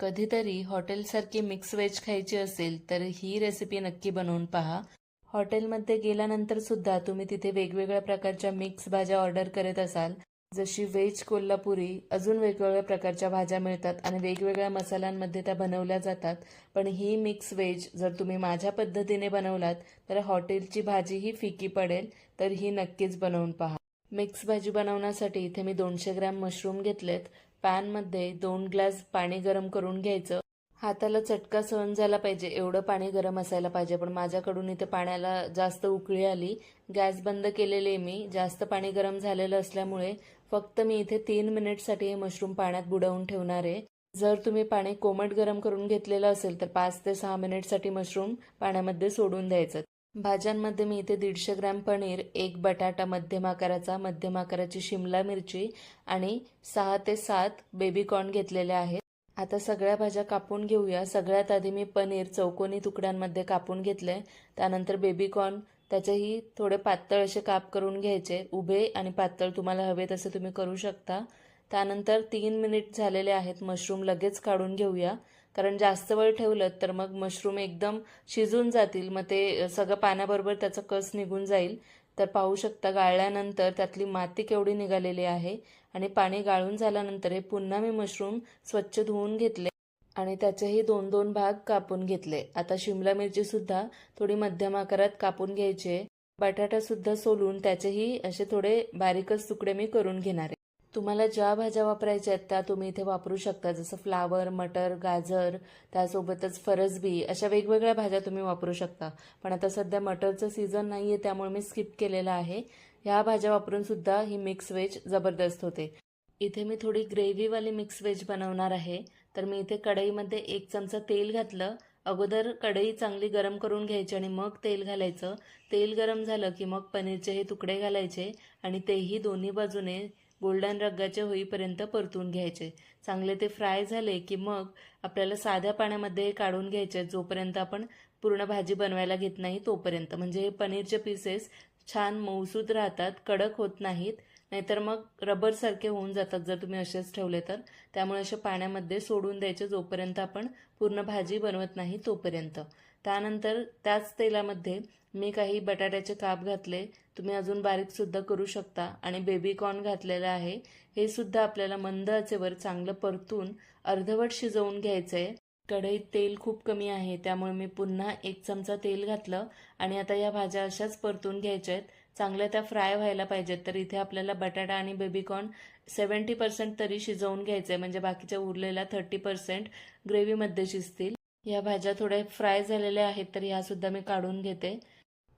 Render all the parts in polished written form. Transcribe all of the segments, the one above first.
कधीतरी हॉटेलसारखी mix veg खायची असेल तर ही रेसिपी नक्की बनवून पहा. हॉटेलमध्ये गेल्यानंतर सुद्धा तुम्ही तिथे वेगवेगळ्या प्रकारच्या मिक्स भाज्या ऑर्डर करत असाल. जशी व्हेज कोल्हापुरी, अजून वेगवेगळ्या प्रकारच्या भाज्या मिळतात आणि वेगवेगळ्या मसाल्यांमध्ये त्या बनवल्या जातात. पण ही मिक्स व्हेज जर तुम्ही माझ्या पद्धतीने बनवलात तर हॉटेलची भाजी ही फिकी पडेल. तर ही नक्कीच बनवून पहा. मिक्स भाजी बनवण्यासाठी इथे मी 200 ग्रॅम मशरूम घेतलेत. पॅनमध्ये 2 ग्लास पाणी गरम करून घ्यायचं. हाताला चटका सहन झाला पाहिजे एवढं पाणी गरम असायला पाहिजे, पण माझ्याकडून इथे पाण्याला जास्त उकळी आली. गॅस बंद केलेले मी. जास्त पाणी गरम झालेलं असल्यामुळे फक्त मी इथे 3 मिनिटसाठी हे मशरूम पाण्यात बुडवून ठेवणार आहे. जर तुम्ही पाणी कोमट गरम करून घेतलेलं असेल तर 5 ते 6 मिनिटसाठी मशरूम पाण्यामध्ये सोडून द्यायचं. भाज्यांमध्ये मी इथे 150 ग्रॅम पनीर, 1 बटाटा मध्यम आकाराची शिमला मिरची आणि 6 ते 7 बेबी कॉर्न घेतलेले आहेत. आता सगळ्या भाज्या कापून घेऊया. सगळ्यात आधी मी पनीर चौकोनी तुकड्यांमध्ये कापून घेतले. त्यानंतर बेबी कॉर्न, त्याचेही थोडे पातळ असे काप करून घ्यायचे. उभे आणि पातळ तुम्हाला हवे तसे तुम्ही करू शकता. त्यानंतर 3 मिनिट झालेले आहेत. मशरूम लगेच काढून घेऊया, कारण जास्त वेळ ठेवलं तर मग मशरूम एकदम शिजून जातील, मग ते सगळं पाण्याबरोबर त्याचा कस निघून जाईल. तर पाहू शकता गाळल्यानंतर त्यातली माती केवढी निघालेली आहे. आणि पाणी गाळून झाल्यानंतर हे पुन्हा मी मशरूम स्वच्छ धुवून घेतले आणि त्याचेही 2-2 भाग कापून घेतले. आता शिमला मिरची सुद्धा थोडी मध्यम आकारात कापून घ्यायची. बटाटा सुद्धा सोलून त्याचेही असे थोडे बारीकच तुकडे मी करून घेणार आहे. तुम्हाला ज्या भाज्या वापरायच्या आहेत त्या तुम्ही इथे वापरू शकता, जसं फ्लावर, मटर, गाजर, त्यासोबतच फरसबी, अशा वेगवेगळ्या भाज्या तुम्ही वापरू शकता. पण आता सध्या मटरचं सीझन नाही आहे त्यामुळे मी स्किप केलेलं आहे. ह्या भाज्या वापरून सुद्धा ही मिक्स व्हेज जबरदस्त होते. इथे मी थोडी ग्रेव्हीवाली मिक्स व्हेज बनवणार आहे. तर मी इथे कढईमध्ये 1 चमचा तेल घातलं. अगोदर कढई चांगली गरम करून घ्यायची आणि मग तेल घालायचं. तेल गरम झालं की मग पनीरचे हे तुकडे घालायचे आणि तेही दोन्ही बाजूने गोल्डन रंगाचे होईपर्यंत परतून घ्यायचे. चांगले ते फ्राय झाले की मग आपल्याला साध्या पाण्यामध्ये काढून घ्यायचे, जोपर्यंत आपण पूर्ण भाजी बनवायला घेत नाही तोपर्यंत. म्हणजे हे पनीरचे पीसेस छान मऊसूत राहतात, कडक होत नाहीत. नाहीतर मग रबरसारखे होऊन जातात जर तुम्ही असेच ठेवले तर. त्यामुळे असे पाण्यामध्ये सोडून द्यायचे जोपर्यंत आपण पूर्ण भाजी बनवत नाही तोपर्यंत. त्यानंतर त्याच तेलामध्ये मी काही बटाट्याचे काप घातले. तुम्ही अजून बारीक सुद्धा करू शकता. आणि बेबी कॉर्न घातलेलं आहे. हे सुद्धा आपल्याला मंद आचेवर चांगलं परतून अर्धवट शिजवून घ्यायचं आहे. कढईत तेल खूप कमी आहे त्यामुळे मी पुन्हा 1 चमचा तेल घातलं आणि आता या भाज्या अशाच परतून घ्यायच्या आहेत. चांगल्या त्या फ्राय व्हायला पाहिजेत. तर इथे आपल्याला बटाटा आणि बेबी कॉर्न 70% तरी शिजवून घ्यायचं आहे, म्हणजे बाकीच्या उरलेल्या 30% ग्रेव्हीमध्ये शिजतील. या भाज्या थोड्या फ्राय झालेल्या आहेत तर ह्या सुद्धा मी काढून घेते.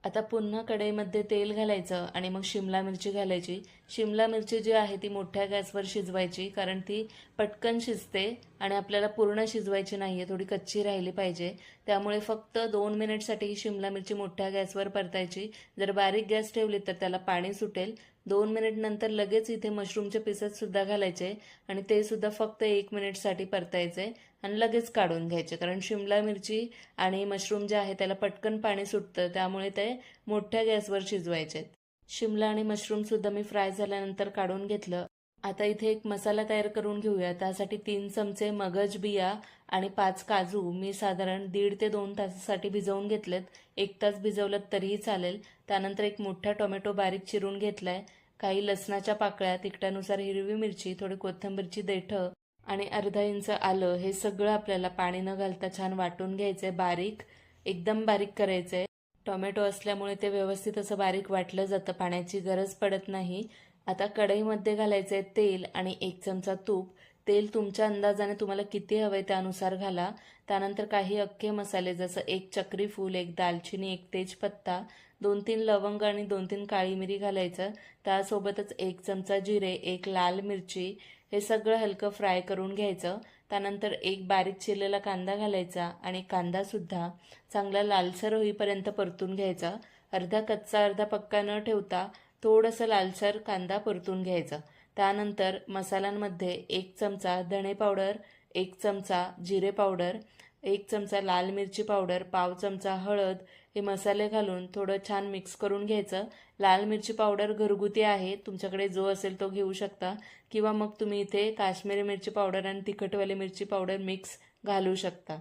आता पुन्हा कढईमध्ये तेल घालायचं आणि मग शिमला मिरची घालायची. शिमला मिरची जी आहे ती मोठ्या गॅसवर शिजवायची, कारण ती पटकन शिजते आणि आपल्याला पूर्ण शिजवायची नाहीये, थोडी कच्ची राहिली पाहिजे. त्यामुळे फक्त 2 मिनिटसाठी ही शिमला मिरची मोठ्या गॅसवर परतायची. जर बारीक गॅस ठेवली तर त्याला पाणी सुटेल. 2 मिनिट नंतर लगेच इथे मशरूमचे पीसेस सुद्धा घालायचे आणि ते सुद्धा फक्त 1 मिनिटसाठी परतायचे आणि लगेच काढून घ्यायचे, कारण शिमला मिरची आणि मशरूम जे आहे त्याला पटकन पाणी सुटतं, त्यामुळे ते मोठ्या गॅसवर शिजवायचे. शिमला आणि मशरूम सुद्धा मी फ्राय झाल्यानंतर काढून घेतलं. आता इथे एक मसाला तयार करून घेऊया. त्यासाठी 3 चमचे मगज बिया आणि 5 काजू मी साधारण 1.5 ते 2 तासासाठी भिजवून घेतलेत. 1 तास भिजवलं तरीही चालेल. त्यानंतर एक मोठा टोमॅटो बारीक चिरून घेतलाय. काही लसणाच्या पाकळ्या, तिखटानुसार हिरवी मिरची, थोडी कोथिंबीरची देठं आणि अर्धा इंच आलं, हे सगळं आपल्याला पाणी न घालता छान वाटून घ्यायचंय. बारीक, एकदम बारीक करायचंय. टोमॅटो असल्यामुळे ते व्यवस्थित असं बारीक वाटलं जातं, पाण्याची गरज पडत नाही. आता कढईमध्ये घालायचंय तेल आणि 1 चमचा तूप. तेल तुमच्या अंदाजाने तुम्हाला किती हवंय त्यानुसार घाला. त्यानंतर काही अख्खे मसाले, जसं 1 चक्री फूल, 1 दालचिनी, 1 तेजपत्ता, 2-3 लवंग आणि 2-3 काळी मिरी घालायचं. त्यासोबतच 1 चमचा जिरे, 1 लाल मिरची, हे सगळं हलकं फ्राय करून घ्यायचं. त्यानंतर 1 बारीक चिरलेला कांदा घालायचा आणि कांदा सुद्धा चांगला लालसर होईपर्यंत परतून घ्यायचा. अर्धा कच्चा अर्धा पक्का न ठेवता थोडंसं लालसर कांदा परतून घ्यायचा. त्यानंतर मसाल्यांमध्ये 1 चमचा धणे पावडर, 1 चमचा जिरे पावडर, 1 चमचा लाल मिरची पावडर, पाव चमचा हळद, हे मसाले घालून थोडं छान मिक्स करून घ्यायचं. लाल मिरची पावडर घरगुती आहे, तुमच्याकडे जो असेल तो घेऊ शकता, किंवा मग तुम्ही इथे काश्मीरी मिरची पावडर आणि तिखटवाली मिरची पावडर मिक्स घालू शकता.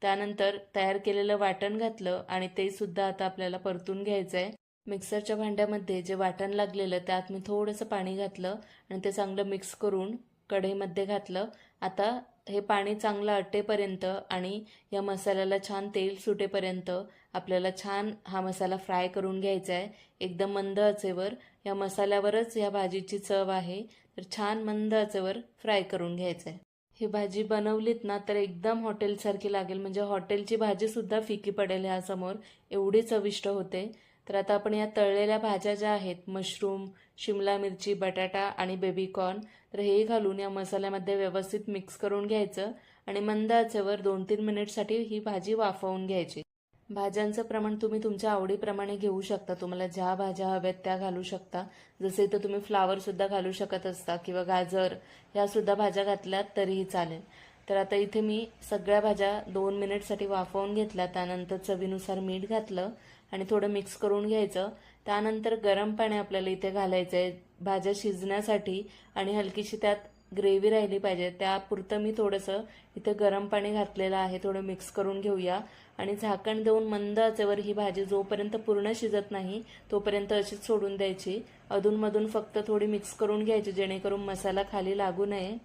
त्यानंतर तयार केलेलं वाटण घातलं आणि ते सुद्धा आता आपल्याला परतून घ्यायचं आहे. मिक्सरच्या भांड्यामध्ये जे वाटण लागलेलं त्यात मी थोडंसं पाणी घातलं आणि ते चांगलं मिक्स करून कढईमध्ये घातलं. आता हे पाणी चांगलं आटेपर्यंत आणि या मसाल्याला छान तेल सुटेपर्यंत आपल्याला छान हा मसाला फ्राय करून घ्यायचा आहे. एकदम मंद आचेवर, या मसाल्यावरच या भाजीची चव आहे, तर छान मंद आचेवर फ्राय करून घ्यायचं आहे. ही भाजी बनवलीत ना तर एकदम हॉटेलसारखी लागेल, म्हणजे हॉटेलची भाजीसुद्धा फिकी पडेल ह्यासमोर, एवढी चविष्ट होते. तर आता आपण या तळलेल्या भाज्या ज्या आहेत, मशरूम, शिमला मिरची, बटाटा आणि बेबीकॉर्न, तर हे घालून या मसाल्यामध्ये व्यवस्थित मिक्स करून घ्यायचं आणि मंद आचेवर 2-3 मिनिटसाठी ही भाजी वाफवून घ्यायची. भाज्यांचं प्रमाण तुम्ही तुमच्या आवडीप्रमाणे घेऊ शकता. तुम्हाला ज्या भाज्या हव्यात त्या घालू शकता. जसे इथं तुम्ही फ्लावरसुद्धा घालू शकत असता किंवा गाजर, ह्यासुद्धा भाज्या घातल्यात तरीही चालेल. तर आता इथे मी सगळ्या भाज्या 2 मिनिटसाठी वाफवून घेतल्या. त्यानंतर चवीनुसार मीठ घातलं आणि थोडं मिक्स करून घ्यायचं. त्यानंतर गरम पाणी आपल्याला इथे घालायचं आहे भाज्या शिजण्यासाठी आणि हलकीशी त्यात ग्रेव्ही राहिली पाहिजे, त्यापुरतं मी थोडंसं इथे गरम पाणी घातलेलं आहे. थोडं मिक्स करून घेऊया आणि झाकण देऊन मंद आचेवर ही भाजी जोपर्यंत पूर्ण शिजत नाही तोपर्यंत अशीच सोडून द्यायची. अधूनमधून फक्त थोडी मिक्स करून घ्यायची जेणेकरून मसाला खाली लागू नये.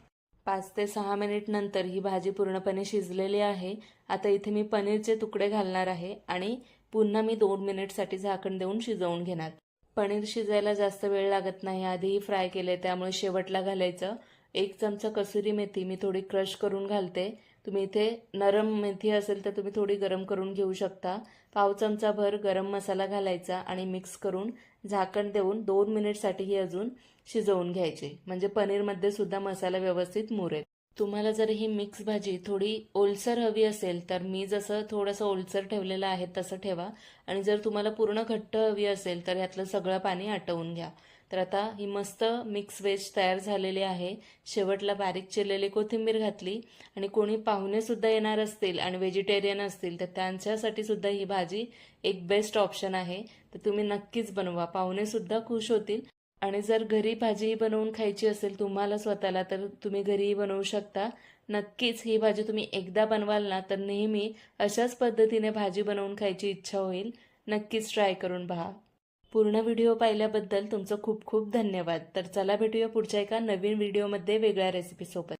5 ते 6 मिनिट नंतर ही भाजी पूर्णपणे शिजलेली आहे. आता इथे मी पनीरचे तुकडे घालणार आहे आणि पुन्हा मी 2 मिनिटसाठी झाकण देऊन शिजवून घेणार. पनीर शिजायला जास्त वेळ लागत नाही, आधीही फ्राय केले त्यामुळे शेवटला घालायचं. 1 चमचा कसुरी मेथी मी थोडी क्रश करून घालते. तुम्ही इथे नरम मेथी असेल तर तुम्ही थोडी गरम करून घेऊ शकता. पाव चमचा भर गरम मसाला घालायचा आणि मिक्स करून झाकण देऊन 2 मिनिटसाठी ही अजून शिजवून घ्यायची, म्हणजे पनीरमध्ये सुद्धा मसाला व्यवस्थित मुरेल. तुम्हाला जर ही मिक्स भाजी थोडी ओलसर हवी असेल तर मी जसं थोडंसं ओलसर ठेवलेलं आहे तसं ठेवा आणि जर तुम्हाला पूर्ण घट्ट हवी असेल तर यातलं सगळं पाणी आटवून घ्या. तर आता ही मस्त मिक्स व्हेज तयार झालेली आहे. शेवटला बारीक चिरलेली कोथिंबीर घातली आणि कोणी पाहुणेसुद्धा येणार असतील आणि व्हेजिटेरियन असतील तर त्यांच्यासाठी सुद्धा ही भाजी एक बेस्ट ऑप्शन आहे. तर तुम्ही नक्कीच बनवा, पाहुणेसुद्धा खुश होतील. आणि जर घरी भाजी बनवून खायची असेल तुम्हाला स्वतःला तर तुम्ही घरीही बनवू शकता. नक्कीच ही भाजी तुम्ही एकदा बनवाल ना तर नेहमी अशाच पद्धतीने भाजी बनवून खायची इच्छा होईल. नक्कीच ट्राय करून पहा. पूर्ण व्हिडिओ पाहिल्याबद्दल तुमचं खूप खूप धन्यवाद. तर चला भेटूया पुढच्या एका नवीन व्हिडिओमध्ये वेगळ्या रेसिपीसोबत.